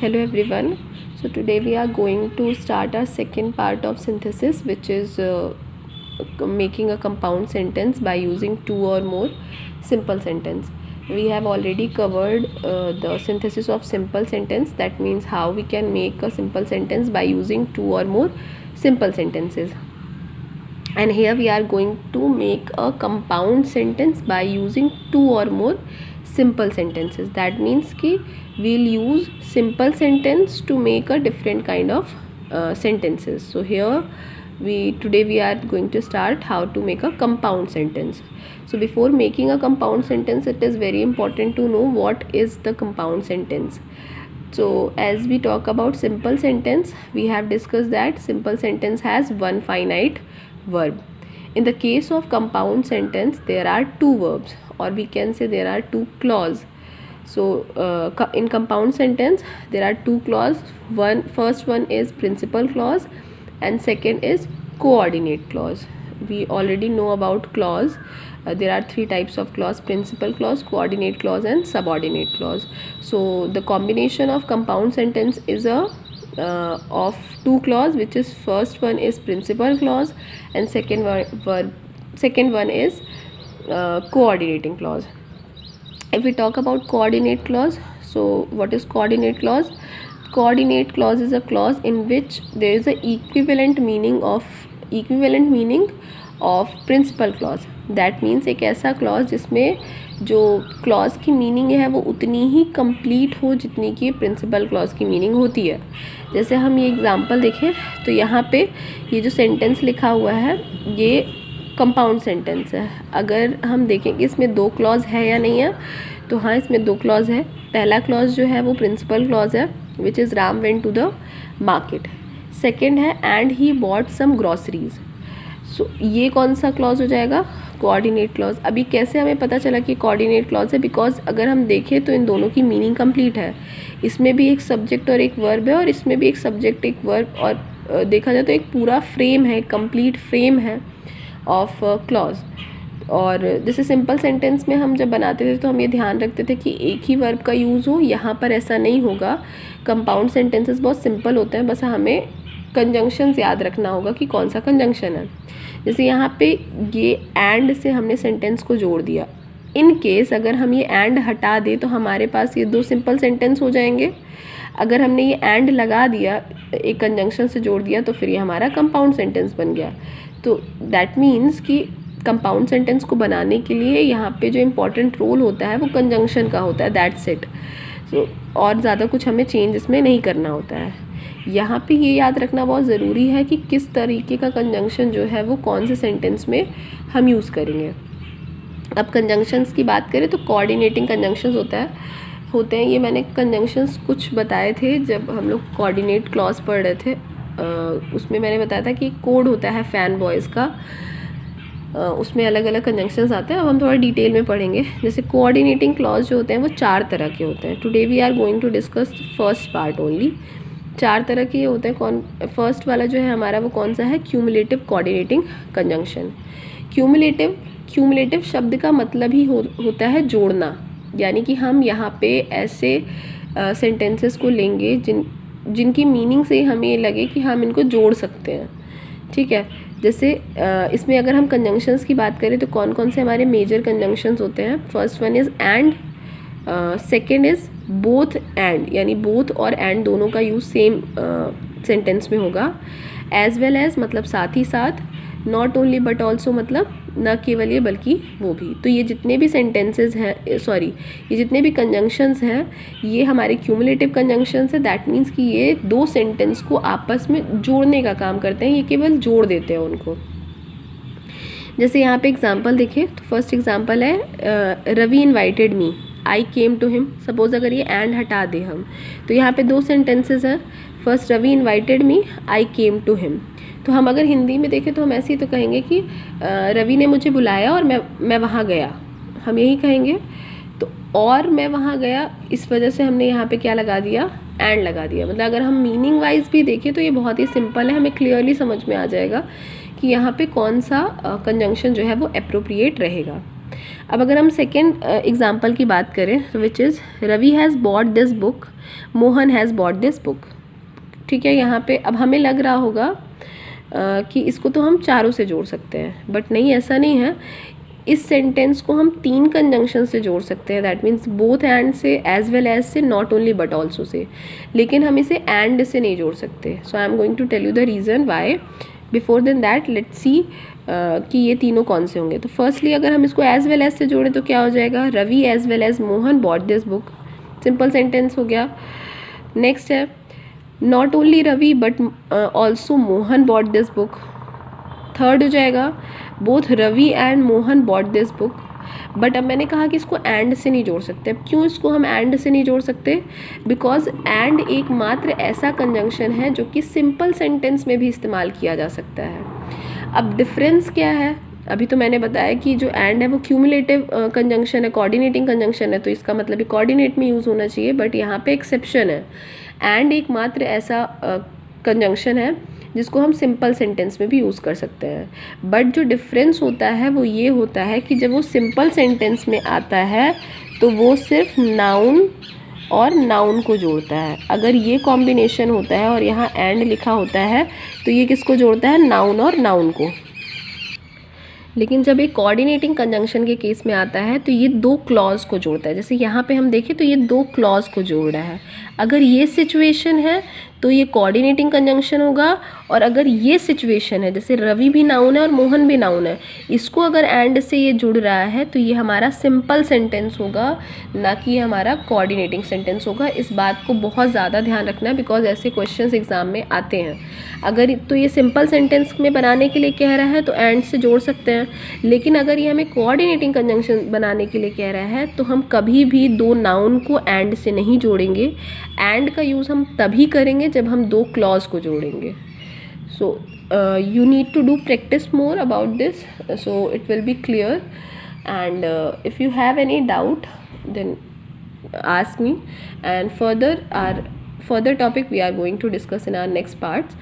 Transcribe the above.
Hello everyone. So today we are going to start our second part of synthesis, which is making a compound sentence by using two or more simple sentence. We have already covered the synthesis of simple sentence. That means how we can make a simple sentence by using two or more simple sentences. And here we are going to make a compound sentence by using two or more simple sentences. That means कि we'll use simple sentence to make a different kind of sentences. So here today we are going to start how to make a compound sentence. So before making a compound sentence, it is very important to know what is the compound sentence. So as we talk about simple sentence, we have discussed that simple sentence has one finite verb. In the case of compound sentence, there are two verbs, or we can say there are two clauses. So in compound sentence there are two clauses. First one is principal clause and second is coordinate clause. We already know about clause. There are three types of clause: principal clause, coordinate clause and subordinate clause. So the combination of compound sentence is of two clause, which is first one is principal clause and second one is coordinating clause. If we talk about coordinate clause, so what is coordinate clause? Coordinate clause is a clause in which there is a equivalent meaning of principal clause. That means एक ऐसा clause जिसमें जो clause की meaning है वो उतनी ही complete हो जितनी की principal clause की meaning होती है. जैसे हम ये example देखें तो यहाँ पे ये जो sentence लिखा हुआ है ये कंपाउंड सेंटेंस है. अगर हम देखें कि इसमें दो क्लॉज है या नहीं है, तो हाँ इसमें दो क्लॉज है. पहला क्लॉज जो है वो प्रिंसिपल क्लॉज है, which is Ram went to the market. Second है and he bought some groceries. So ये कौन सा क्लॉज हो जाएगा? Coordinate clause. अभी कैसे हमें पता चला कि कोऑर्डिनेट क्लॉज है? बिकॉज अगर हम देखें तो इन दोनों की मीनिंग कंप्लीट है. इसमें भी एक सब्जेक्ट और एक वर्ब है और इसमें भी एक सब्जेक्ट एक वर्ब, और देखा जाए तो एक पूरा फ्रेम है, कंप्लीट फ्रेम है ऑफ क्लॉज. और जैसे सिंपल सेंटेंस में हम जब बनाते थे तो हम ये ध्यान रखते थे कि एक ही वर्ब का यूज़ हो. यहाँ पर ऐसा नहीं होगा. कंपाउंड सेंटेंसेस बहुत सिंपल होते हैं, बस हमें कंजंक्शंस याद रखना होगा कि कौन सा कंजंक्शन है. जैसे यहाँ पे ये एंड से हमने सेंटेंस को जोड़ दिया. इन केस अगर हम ये एंड हटा दें तो हमारे पास ये दो सिंपल सेंटेंस हो जाएंगे. अगर हमने ये एंड लगा दिया, एक कंजंक्शन से जोड़ दिया, तो फिर ये हमारा कंपाउंड सेंटेंस बन गया. तो दैट मीन्स कि कंपाउंड सेंटेंस को बनाने के लिए यहाँ पे जो इम्पोर्टेंट रोल होता है वो कंजंक्शन का होता है. That's it. सो और ज़्यादा कुछ हमें चेंज इसमें नहीं करना होता है. यहाँ पे ये याद रखना बहुत ज़रूरी है कि किस तरीके का कंजंक्शन जो है वो कौन से सेंटेंस में हम यूज़ करेंगे. अब कंजंक्शंस की बात करें तो कोऑर्डिनेटिंग कंजंक्शंस होते हैं. ये मैंने कंजंक्शंस कुछ बताए थे जब हम लोग कोऑर्डिनेट क्लॉज पढ़ रहे थे. उसमें मैंने बताया था कि कोड होता है फैन बॉयज़ का, उसमें अलग अलग कंजंक्शंस आते हैं. अब हम थोड़ा डिटेल में पढ़ेंगे. जैसे कोऑर्डिनेटिंग क्लॉज जो होते हैं वो चार तरह के होते हैं. Today we are going to discuss first part only. चार तरह के होते हैं. फर्स्ट वाला जो है हमारा वो कौन सा है? Cumulative coordinating conjunction. क्यूमुलेटिव शब्द का मतलब ही होता है जोड़ना. यानी कि हम यहाँ पे ऐसे सेंटेंसेस को लेंगे जिनकी मीनिंग से हमें ये लगे कि हम इनको जोड़ सकते हैं. ठीक है. जैसे इसमें अगर हम कंजंक्शंस की बात करें तो कौन कौन से हमारे मेजर कंजंक्शंस होते हैं? First one is and, second is both and, यानी बोथ और एंड दोनों का यूज़ सेम सेंटेंस में होगा. एज वेल एज मतलब साथ ही साथ, नॉट ओनली बट ऑल्सो मतलब न केवल ये बल्कि वो भी. तो ये जितने भी सेंटेंसेस हैं, ये जितने भी कंजंक्शंस हैं ये हमारे क्यूमुलेटिव कंजंक्शंस है. दैट मीन्स कि ये दो सेंटेंस को आपस में जोड़ने का काम करते हैं. ये केवल जोड़ देते हैं उनको. जैसे यहाँ पे एग्जांपल देखें तो फर्स्ट एग्जांपल है Ravi invited me, I came to him. Suppose अगर ये एंड हटा दे हम तो यहाँ पे दो सेंटेंसेस हैं. First Ravi invited me, I came to him. तो हम अगर हिंदी में देखें तो हम ऐसे ही तो कहेंगे कि रवि ने मुझे बुलाया और मैं वहाँ गया. हम यही कहेंगे. तो और मैं वहाँ गया, इस वजह से हमने यहाँ पे क्या लगा दिया? एंड लगा दिया. मतलब अगर हम मीनिंग वाइज भी देखें तो ये बहुत ही सिंपल है. हमें क्लियरली समझ में आ जाएगा कि यहाँ पे कौन सा कंजंक्शन जो है वो एप्रोप्रिएट रहेगा. अब अगर हम सेकेंड एग्जाम्पल की बात करें, which is Ravi has bought this book, Mohan has bought this book. ठीक है, यहाँ पे अब हमें लग रहा होगा कि इसको तो हम चारों से जोड़ सकते हैं, बट नहीं, ऐसा नहीं है। इस सेंटेंस को हम 3 कंजंक्शन से जोड़ सकते हैं, दैट मीन्स बोथ एंड से, एज वेल एज से, नॉट ओनली बट ऑल्सो से, लेकिन हम इसे एंड से नहीं जोड़ सकते। So I am going to tell you the reason why. Before then that let's see कि ये तीनों कौन से होंगे। तो फर्स्टली अगर हम इसको एज वेल एज से जोड़ें तो क्या हो जाएगा, Ravi as well as Mohan bought this book, simple sentence हो गया। नेक्स्ट है not only Ravi but also Mohan bought this book. Third हो जाएगा both Ravi and Mohan bought this book. But अब मैंने कहा कि इसको एंड से नहीं जोड़ सकते। अब क्यों इसको हम एंड से नहीं जोड़ सकते, बिकॉज एंड एकमात्र ऐसा कंजंक्शन है जो कि सिंपल सेंटेंस में भी इस्तेमाल किया जा सकता है। अब डिफरेंस क्या है, अभी तो मैंने बताया कि जो एंड है वो क्यूमुलेटिव कंजंक्शन है, कोऑर्डिनेटिंग कंजंक्शन है, तो इसका मतलब ये कोऑर्डिनेट में यूज़ होना चाहिए, बट यहाँ पे एक्सेप्शन है। एंड एकमात्र ऐसा कंजंक्शन है जिसको हम सिंपल सेंटेंस में भी यूज़ कर सकते हैं। बट जो डिफरेंस होता है वो ये होता है कि जब वो सिंपल सेंटेंस में आता है तो वो सिर्फ नाउन और नाउन को जोड़ता है। अगर ये कॉम्बिनेशन होता है और यहाँ एंड लिखा होता है तो ये किसको जोड़ता है, नाउन और नाउन को। लेकिन जब एक कोऑर्डिनेटिंग कंजंक्शन के केस में आता है तो ये 2 क्लॉज को जोड़ता है। जैसे यहाँ पे हम देखें तो ये 2 क्लॉज को जोड़ रहा है। अगर ये सिचुएशन है तो ये कोऑर्डिनेटिंग कंजंक्शन होगा, और अगर ये सिचुएशन है जैसे रवि भी नाउन है और मोहन भी नाउन है, इसको अगर एंड से ये जुड़ रहा है तो ये हमारा सिंपल सेंटेंस होगा, ना कि हमारा कोऑर्डिनेटिंग सेंटेंस होगा। इस बात को बहुत ज़्यादा ध्यान रखना है, बिकॉज ऐसे क्वेश्चंस एग्जाम में आते हैं। अगर तो ये सिंपल सेंटेंस में बनाने के लिए कह रहा है तो एंड से जोड़ सकते हैं, लेकिन अगर ये हमें कोऑर्डिनेटिंग कंजंक्शन बनाने के लिए कह रहा है तो हम कभी भी 2 नाउन को एंड से नहीं जोड़ेंगे। एंड का यूज़ हम तभी करेंगे जब हम 2 क्लॉज को जोड़ेंगे। सो you need to do practice more about this, so it will be clear. And if you have any doubt then ask me, and further topic we are going to discuss in our next parts.